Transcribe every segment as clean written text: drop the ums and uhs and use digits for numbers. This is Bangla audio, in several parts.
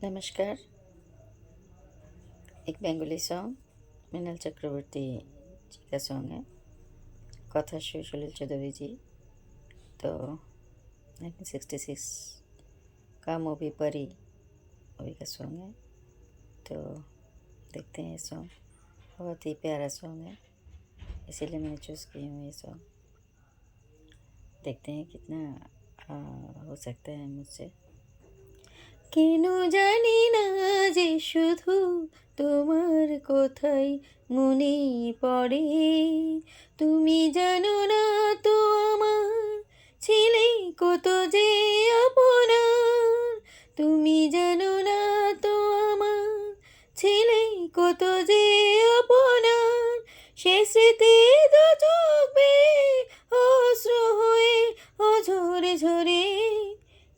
नमस्कार। एक बेंगली सॉन्ग मृणाल चक्रवर्ती जी का सॉन्ग है। कथा श्री सलिल चौधरी जी। तो 1966 का मूवी परी मूवी का सॉन्ग है। तो देखते हैं ये सॉन्ग, बहुत ही प्यारा सॉन्ग है, इसीलिए मैंने चूज़ की हूँ ये सॉन्ग। देखते हैं कितना हो सकता है मुझसे। কেন জানি না যে শুধু তোমার কথাই মনে পড়ে। তুমি জানো না তো আমার ছিলে কত যে আপনার। তুমি জানো না তো আমার ছিলে কত যে আপনার। সে স্মৃতি দু চোখ বেয়ে অশ্রু হয়ে অঝরে ঝরে।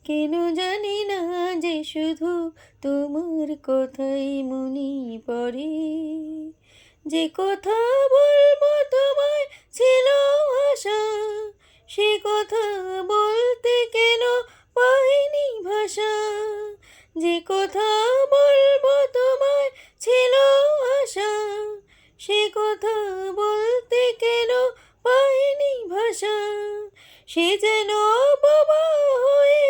কেন জানি না যে শুধু তোমার কথাই মনে পড়ে। যে কথা বলবো তোমায় ছিল আশা, সে কথা বলতে কেন পাইনি ভাষা। যে কথা বলবো তোমায় ছিল আশা, সে কথা বলতে কেন পাইনি ভাষা। সে যেন বাবা হয়ে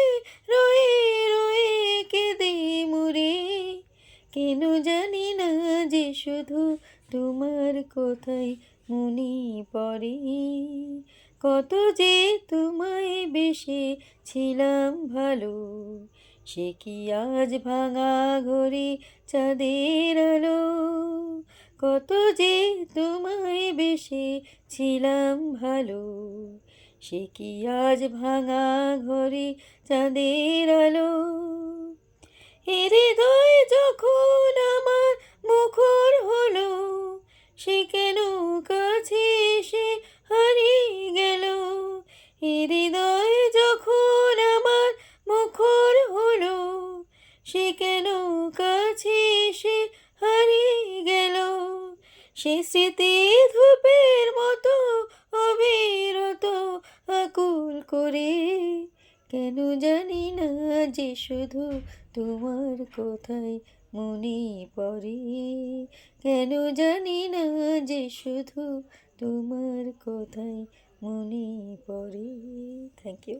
রয়ে রয়ে কেঁদে মরে। কেন জানি না যে শুধু তোমার কথাই মনে পড়ে। কত যে তোমায় বেসেছিলাম ভালো, সে কি আজ ভাঙা ঘরে চাঁদের আলো। কত যে তোমায় বেসেছিলাম ভালো, সে কি আজ ভাঙা ঘরে চাঁদের আলো। এ হৃদয় যখন আমার মুখর হলো, সে কেন কাছে এসে হারিয়ে গেল। এ হৃদয় যখন আমার মুখর হলো, সে কেন কাছে এসে হারিয়ে গেল। সে স্মৃতি ধূপের মতো অবিরত আকুল করে। কেন জানি না যে শুধু তোমার কথাই মনে পড়ে। কেন জানি না যে শুধু তোমার কথাই মনে পড়ে। Thank you.